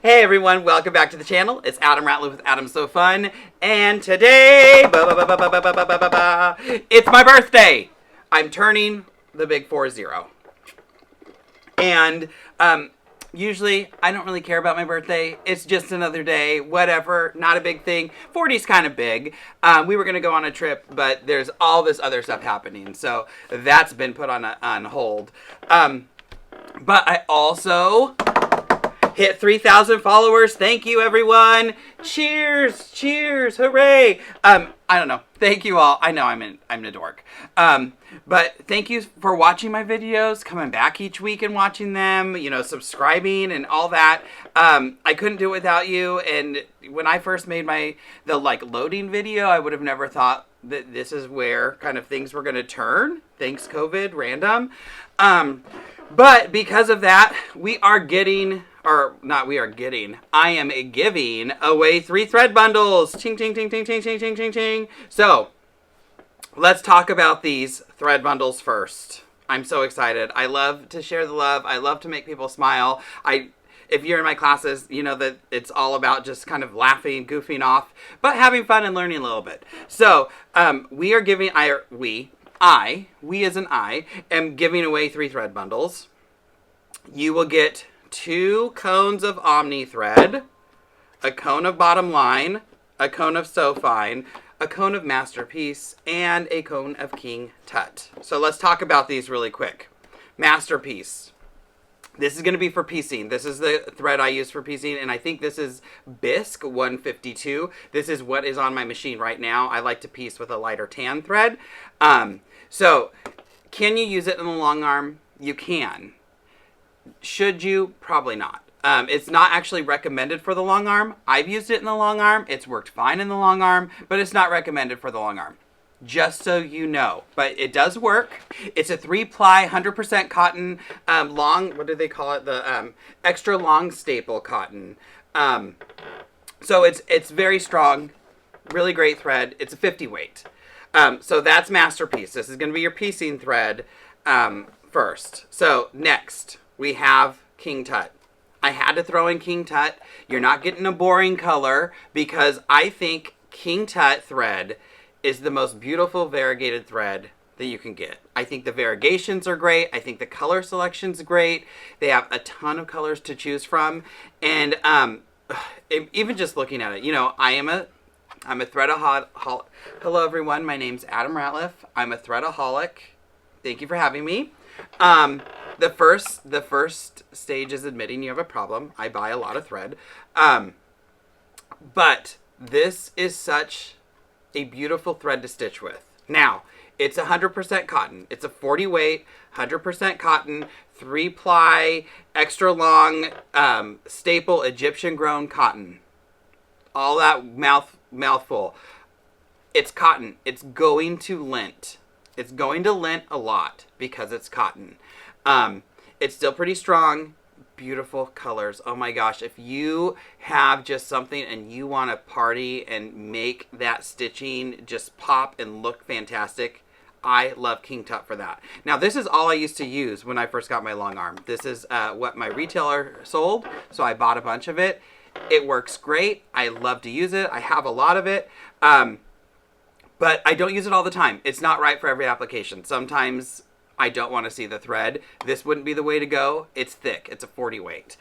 Hey everyone, welcome back to the channel. It's Adam Ratliff with Adam So Fun, and today, it's my birthday. I'm turning the big 40. And usually I don't really care about my birthday. It's just another day, whatever, not a big thing. 40's kind of big. We were going to go on a trip, but there's all this other stuff happening, so that's been put on hold. But I also hit 3,000 followers. Thank you, everyone. Cheers, cheers, hooray. I don't know. Thank you all. I know I'm a dork. But thank you for watching my videos, coming back each week and watching them, you know, subscribing and all that. I couldn't do it without you. And when I first made the loading video, I would have never thought that this is where kind of things were going to turn. Thanks, COVID, random. But because of that, I am giving away 3 thread bundles. Ching, ching, ching, ching, ching, ching, ching, ching, ching. So, let's talk about these thread bundles first. I'm so excited. I love to share the love. I love to make people smile. If you're in my classes, you know that it's all about just kind of laughing, goofing off, but having fun and learning a little bit. So, we as in I, am giving away 3 thread bundles. You will get 2 cones of Omni thread, a cone of Bottom Line, a cone of So Fine, a cone of Masterpiece, and a cone of King Tut. So let's talk about these really quick. Masterpiece. This is going to be for piecing. This is the thread I use for piecing, and I think this is Bisque 152. This is what is on my machine right now. I like to piece with a lighter tan thread. So, can you use it in the long arm? You can. Should you? Probably not. It's not actually recommended for the long arm. I've used it in the long arm. It's worked fine in the long arm, but it's not recommended for the long arm. Just so you know. But it does work. It's a 3-ply, 100% cotton, what do they call it? The extra long staple cotton. So it's very strong, really great thread. It's a 50 weight. So that's Masterpiece. This is going to be your piecing thread first. So next, we have King Tut. I had to throw in King Tut. You're not getting a boring color because I think King Tut thread is the most beautiful variegated thread that you can get. I think the variegations are great. I think the color selection's great. They have a ton of colors to choose from. And even just looking at it, you know, I'm a threadaholic. Hello, everyone. My name's Adam Ratliff. I'm a threadaholic. Thank you for having me. The first stage is admitting you have a problem. I buy a lot of thread. But this is such a beautiful thread to stitch with. Now, it's 100% cotton. It's a 40 weight, 100% cotton, 3-ply, extra long, staple Egyptian grown cotton. All that mouthful. It's cotton. It's going to lint. It's going to lint a lot because it's cotton. It's still pretty strong. Beautiful colors. Oh my gosh. If you have just something and you want to party and make that stitching just pop and look fantastic, I love King Tut for that. Now, this is all I used to use when I first got my long arm. This is what my retailer sold, so I bought a bunch of it. It works great. I love to use it. I have a lot of it. But I don't use it all the time. It's not right for every application. Sometimes I don't want to see the thread. This wouldn't be the way to go. It's thick. It's a 40 weight.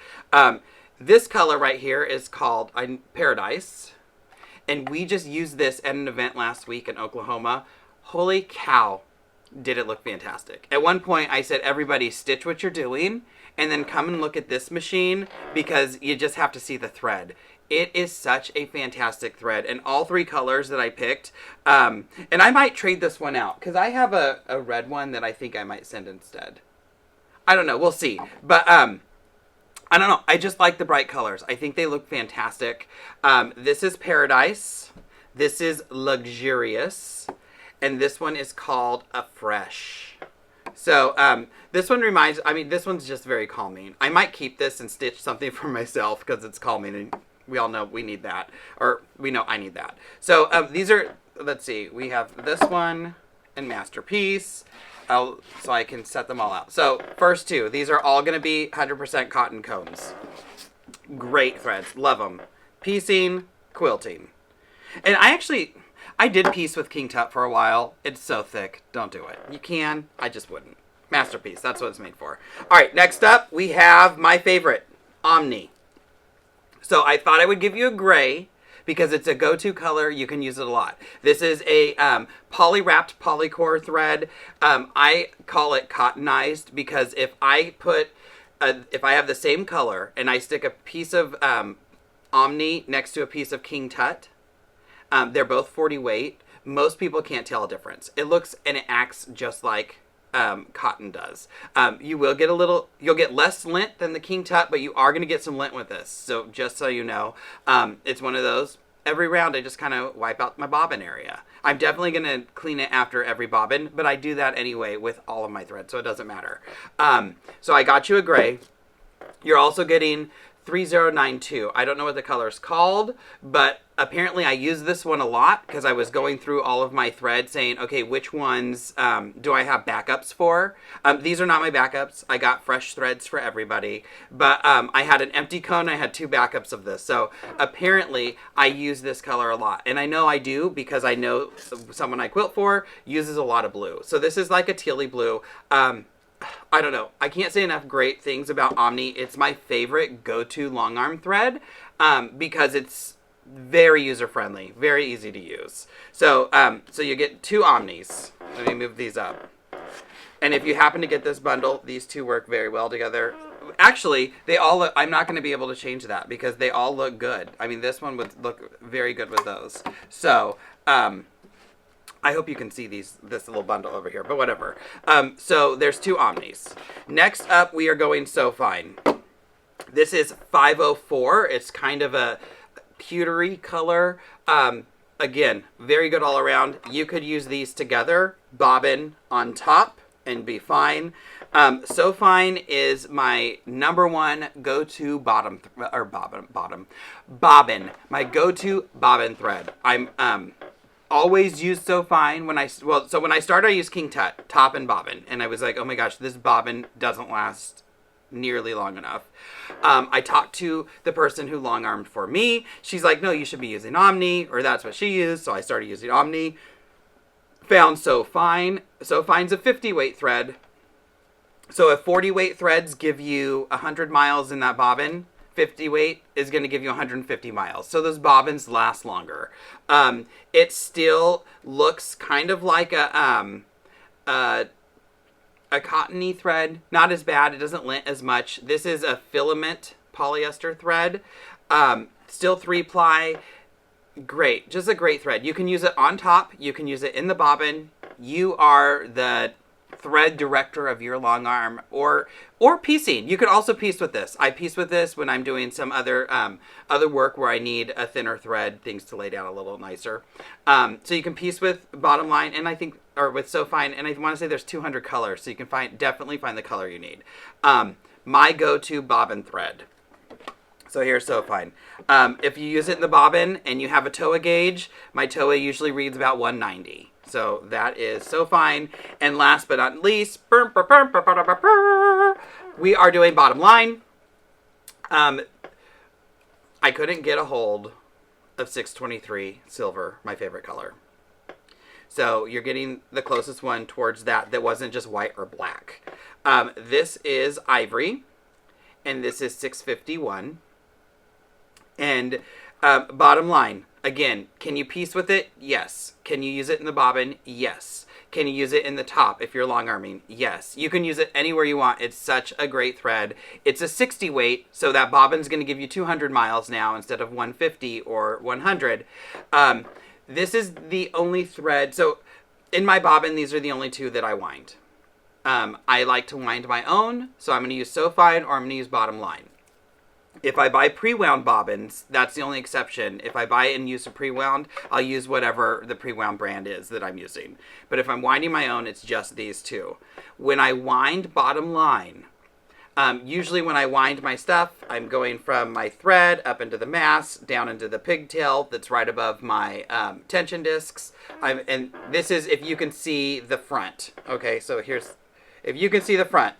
This color right here is called Paradise. And we just used this at an event last week in Oklahoma. Holy cow, did it look fantastic. At one point, I said, everybody stitch what you're doing and then come and look at this machine because you just have to see the thread. It is such a fantastic thread. And all 3 colors that I picked, and I might trade this one out because I have a red one that I think I might send instead. I don't know. We'll see. But I don't know. I just like the bright colors. I think they look fantastic. This is Paradise. This is Luxurious. And this one is called Afresh. So this one this one's just very calming. I might keep this and stitch something for myself because it's calming and we all know we need that. Or we know I need that. So these are, let's see, we have this one and Masterpiece. So I can set them all out. So first 2, these are all going to be 100% cotton cones. Great threads. Love them. Piecing, quilting. And I did piece with King Tut for a while. It's so thick. Don't do it. You can. I just wouldn't. Masterpiece. That's what it's made for. All right, next up, we have my favorite, Omni. So I thought I would give you a gray because it's a go-to color. You can use it a lot. This is a poly-wrapped polycore thread. I call it cottonized because if I have the same color and I stick a piece of Omni next to a piece of King Tut, they're both 40 weight. Most people can't tell a difference. It looks and it acts just like cotton does. You'll get less lint than the King Tut, but you are going to get some lint with this. So just so you know, it's one of those. Every round I just kind of wipe out my bobbin area. I'm definitely going to clean it after every bobbin, but I do that anyway with all of my thread, so it doesn't matter. So I got you a gray. You're also getting 3092. I don't know what the color is called, but apparently I use this one a lot because I was going through all of my threads saying, okay, which ones do I have backups for? These are not my backups. I got fresh threads for everybody, but I had an empty cone. I had 2 backups of this. So apparently I use this color a lot. And I know I do because I know someone I quilt for uses a lot of blue. So this is like a tealy blue. I don't know. I can't say enough great things about Omni. It's my favorite go-to long arm thread because it's very user-friendly, very easy to use. So so you get 2 Omnis. Let me move these up. And if you happen to get this bundle, these 2 work very well together. Actually, they all look, I'm not going to be able to change that because they all look good. I mean, this one would look very good with those. So, I hope you can see this little bundle over here, but whatever. So there's 2 Omnis. Next up, we are going So Fine. This is 504. It's kind of a pewtery color. Again, very good all around. You could use these together, bobbin on top, and be fine. So Fine is my #1 go-to bobbin. My go-to bobbin thread. I'm always used So Fine when I started I used King Tut, top and bobbin, and I was like, oh my gosh, this bobbin doesn't last nearly long enough. I talked to the person who long armed for me. She's like, no, you should be using Omni, or that's what she used, so I started using Omni. Found So Fine. So Fine's a 50 weight thread. So if 40 weight threads give you 100 miles in that bobbin, 50 weight is going to give you 150 miles. So those bobbins last longer. It still looks kind of like a cottony thread. Not as bad. It doesn't lint as much. This is a filament polyester thread. Still 3-ply. Great. Just a great thread. You can use it on top. You can use it in the bobbin. You are the thread director of your long arm, or piecing. You could also piece with this. I piece with this when I'm doing some other work where I need a thinner thread, things to lay down a little nicer. So you can piece with bottom line, and I think, or with So Fine, and I want to say there's 200 colors, so you can definitely find the color you need. My go-to bobbin thread. So here's So Fine. If you use it in the bobbin and you have a TOA gauge, my TOA usually reads about 190. So that is So Fine. And last but not least, we are doing bottom line. I couldn't get a hold of 623 silver, my favorite color. So you're getting the closest one towards that wasn't just white or black. This is ivory, and this is 651. And bottom line, again, can you piece with it? Yes. Can you use it in the bobbin? Yes. Can you use it in the top if you're long arming? Yes. You can use it anywhere you want. It's such a great thread. It's a 60 weight, so that bobbin's going to give you 200 miles now instead of 150 or 100. This is the only thread. So in my bobbin, these are the only 2 that I wind. I like to wind my own, so I'm going to use So Fine or I'm going to use bottom line. If I buy pre-wound bobbins, that's the only exception. If I buy and use a pre-wound, I'll use whatever the pre-wound brand is that I'm using. But if I'm winding my own, it's just these 2. When I wind bottom line, usually when I wind my stuff, I'm going from my thread up into the mass, down into the pigtail that's right above my tension discs. And this is if you can see the front. Okay, so if you can see the front,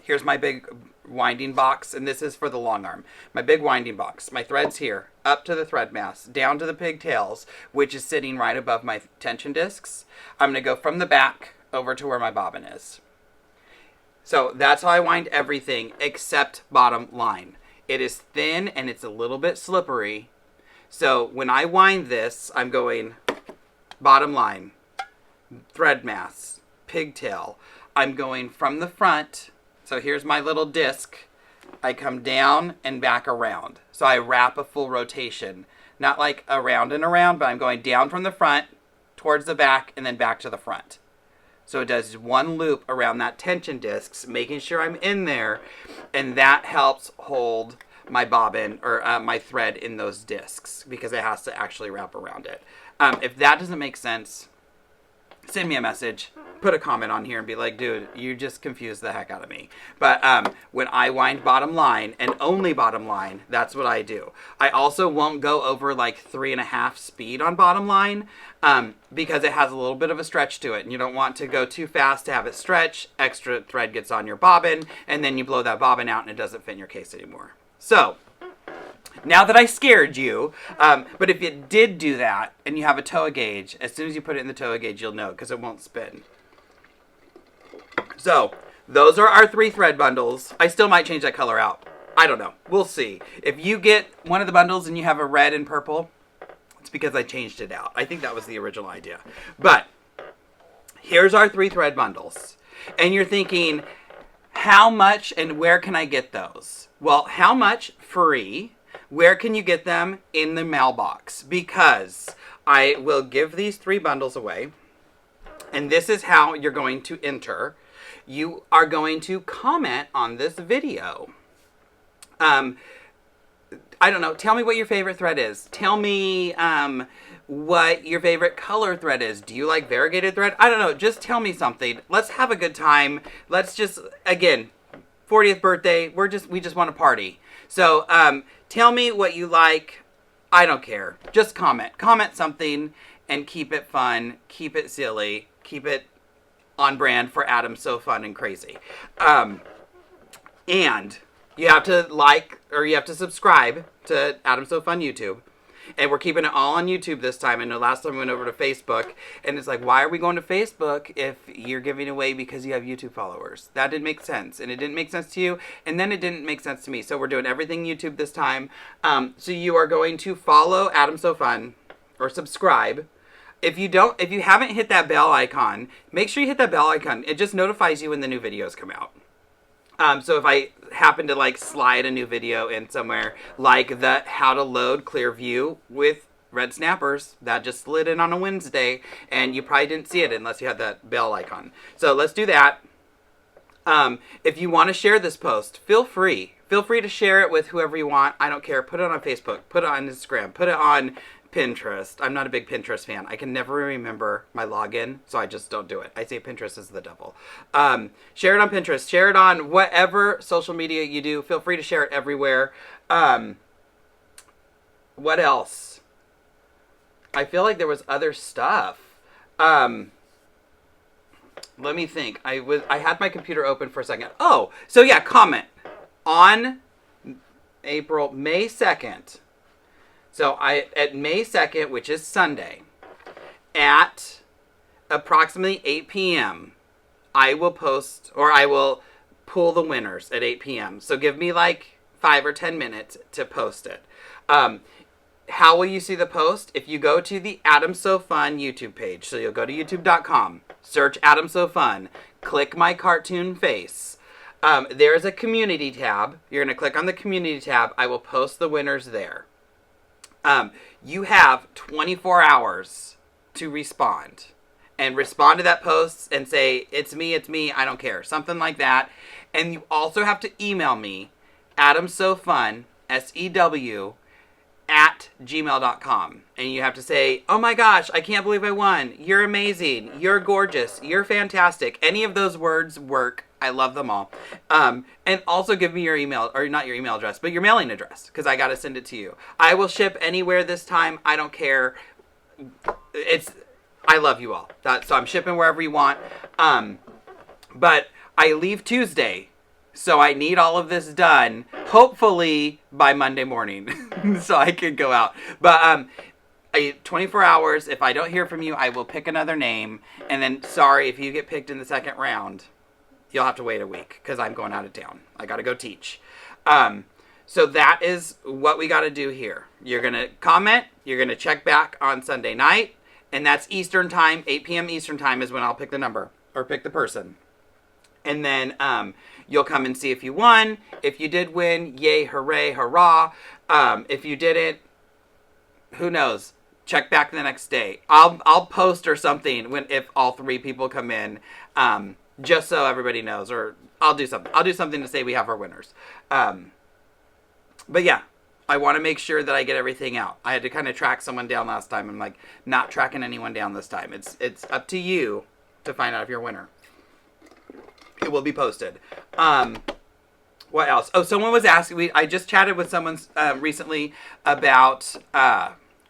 here's my big winding box, and this is for the long arm. My big winding box. My thread's here, up to the thread mass, down to the pigtails, which is sitting right above my tension discs. I'm going to go from the back over to where my bobbin is. So that's how I wind everything except bottom line. It is thin and it's a little bit slippery. So when I wind this, I'm going bottom line, thread mass, pigtail. I'm going from the front. So here's my little disc. I come down and back around. So I wrap a full rotation. Not like around and around, but I'm going down from the front towards the back and then back to the front. So it does one loop around that tension discs, making sure I'm in there, and that helps hold my bobbin or my thread in those discs because it has to actually wrap around it. If that doesn't make sense, send me a message, put a comment on here and be like, dude, you just confused the heck out of me. But when I wind bottom line and only bottom line, that's what I do. I also won't go over like 3.5 speed on bottom line because it has a little bit of a stretch to it. And you don't want to go too fast to have it stretch. Extra thread gets on your bobbin and then you blow that bobbin out and it doesn't fit in your case anymore. So now that I scared you, but if it did do that and you have a toa gauge, as soon as you put it in the toa gauge, you'll know because it won't spin. So those are our 3 thread bundles. I still might change that color out. I don't know. We'll see. If you get one of the bundles and you have a red and purple, it's because I changed it out. I think that was the original idea. But here's our 3 thread bundles. And you're thinking, how much and where can I get those? Well, how much? Free. Where can you get them? In the mailbox. Because I will give these 3 bundles away. And this is how you're going to enter. You are going to comment on this video. I don't know. Tell me what your favorite thread is. Tell me what your favorite color thread is. Do you like variegated thread? I don't know. Just tell me something. Let's have a good time. Let's just, again, 40th birthday. We just want to party. So tell me what you like. I don't care. Just comment. Comment something and keep it fun. Keep it silly. Keep it on brand for Adam So Fun and Crazy. And you have to like or you have to subscribe to Adam So Fun YouTube. And we're keeping it all on YouTube this time. I know last time we went over to Facebook. And it's like, why are we going to Facebook if you're giving away because you have YouTube followers? That didn't make sense. And it didn't make sense to you. And then it didn't make sense to me. So we're doing everything YouTube this time. So you are going to follow Adam So Fun or subscribe. If you haven't hit that bell icon, make sure you hit that bell icon. It just notifies you when the new videos come out. So if I happen to like slide a new video in somewhere, like the how to load Clearview with red snappers, that just slid in on a Wednesday, and you probably didn't see it unless you had that bell icon. So let's do that. If you want to share this post, feel free. Feel free to share it with whoever you want. I don't care. Put it on Facebook. Put it on Instagram. Put it on Pinterest. I'm not a big Pinterest fan. I can never remember my login, so I just don't do it. I say Pinterest is the devil. Share it on Pinterest. Share it on whatever social media you do. Feel free to share it everywhere. What else? I feel like there was other stuff. Let me think. I had my computer open for a second. Oh, so yeah, comment on May 2nd. So at May 2nd, which is Sunday, at approximately 8 p.m., I will post, or I will pull the winners at 8 p.m. So give me like 5 or 10 minutes to post it. How will you see the post? If you go to the Adam So Fun YouTube page, so you'll go to youtube.com, search Adam So Fun, click my cartoon face. There is a community tab. You're going to click on the community tab. I will post the winners there. You have 24 hours to respond. And respond to that post and say, it's me, I don't care. Something like that. And you also have to email me, adamsofun, SEW, @gmail.com. And you have to say, oh my gosh, I can't believe I won. You're amazing. You're gorgeous. You're fantastic. Any of those words work. I love them all. And also give me your email, or not your email address, but your mailing address, because I got to send it to you. I will ship anywhere this time. I don't care. I love you all. So I'm shipping wherever you want. But I leave Tuesday. So I need all of this done, hopefully by Monday morning, so I can go out. But 24 hours, if I don't hear from you, I will pick another name. And then, sorry, if you get picked in the second round, you'll have to wait a week because I'm going out of town. I got to go teach. So that is what we got to do here. You're going to comment. You're going to check back on Sunday night. And that's Eastern time. 8 p.m. Eastern time is when I'll pick the number or pick the person. And then you'll come and see if you won. If you did win, yay, hooray, hurrah. If you didn't, who knows? Check back the next day. I'll post or something if all 3 people come in, just so everybody knows. Or I'll do something. I'll do something to say we have our winners. But yeah, I want to make sure that I get everything out. I had to kind of track someone down last time. I'm like, not tracking anyone down this time. It's up to you to find out if you're a winner. It will be posted. What else? Oh, someone was asking. I just chatted with someone recently about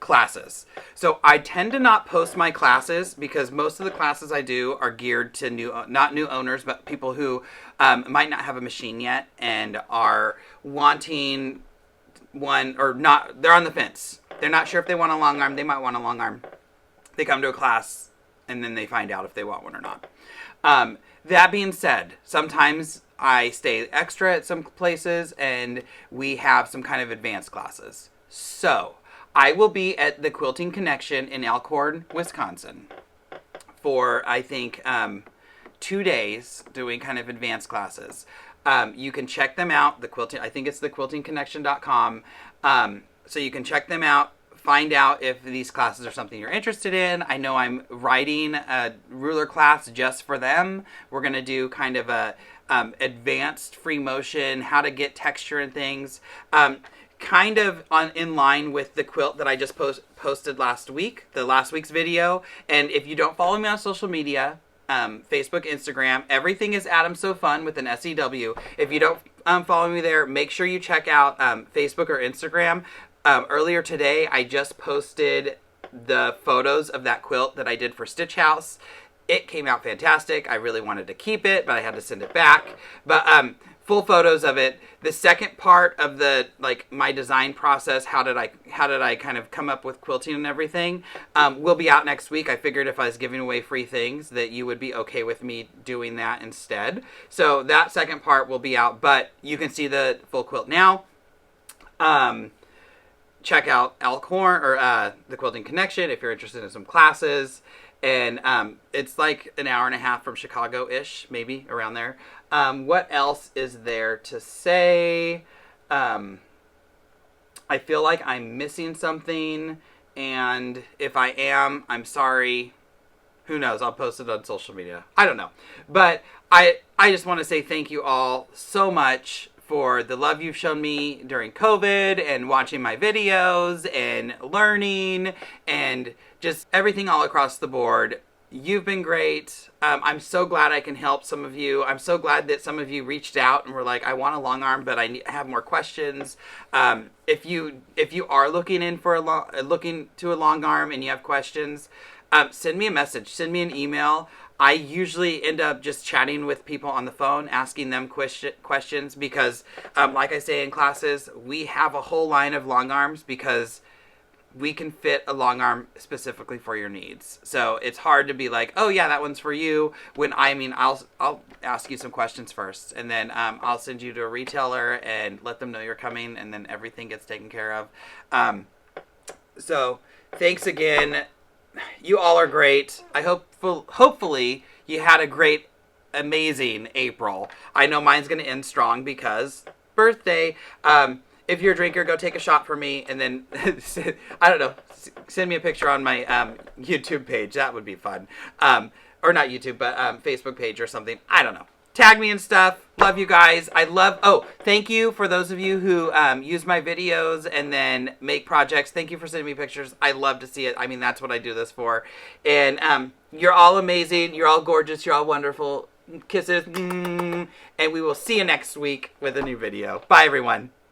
classes. So I tend to not post my classes because most of the classes I do are geared to not new owners, but people who might not have a machine yet and are wanting one or not. They're on the fence. They're not sure if they want a long arm. They might want a long arm. They come to a class and then they find out if they want one or not. That being said, sometimes I stay extra at some places and we have some kind of advanced classes. So I will be at the Quilting Connection in Elkhorn, Wisconsin for, I think, 2 days doing kind of advanced classes. You can check them out. I think it's thequiltingconnection.com. So you can check them out. Find out if these classes are something you're interested in. I know I'm writing a ruler class just for them. We're going to do kind of a advanced free motion, how to get texture and things. Kind of in line with the quilt that I just posted last week, the last week's video. And if you don't follow me on social media, Facebook, Instagram, everything is Adam So Fun with an SEW. If you don't follow me there, make sure you check out Facebook or Instagram. Earlier today, I just posted the photos of that quilt that I did for Stitch House. It came out fantastic. I really wanted to keep it, but I had to send it back. But full photos of it. The second part of the my design process, how did I kind of come up with quilting and everything, will be out next week. I figured if I was giving away free things that you would be okay with me doing that instead. So that second part will be out, but you can see the full quilt now. Check out Elkhorn or the Quilting Connection if you're interested in some classes. And it's like an hour and a half from Chicago-ish, maybe around there. What else is there to say? I feel like I'm missing something. And if I am, I'm sorry. Who knows? I'll post it on social media. I don't know. But I just want to say thank you all so much for the love you've shown me during COVID and watching my videos and learning and just everything all across the board. You've been great. I'm so glad I can help some of you. I'm so glad that some of you reached out and were like, I want a long arm, but I have more questions. If you are looking to a long arm and you have questions, send me a message. Send me an email. I usually end up just chatting with people on the phone, asking them questions because, like I say in classes, we have a whole line of long arms because we can fit a long arm specifically for your needs. So it's hard to be like, oh yeah, that one's for you. When I'll ask you some questions first, and then I'll send you to a retailer and let them know you're coming, and then everything gets taken care of. So thanks again. You all are great. I hopefully you had a great, amazing April. I know mine's going to end strong because birthday. If you're a drinker, go take a shot for me, and then, I don't know, send me a picture on my YouTube page. That would be fun. Or not YouTube, but Facebook page or something. I don't know. Tag me and stuff. Love you guys. Thank you for those of you who use my videos and then make projects. Thank you for sending me pictures. I love to see it. I mean, that's what I do this for. And you're all amazing. You're all gorgeous. You're all wonderful. Kisses. And we will see you next week with a new video. Bye, everyone.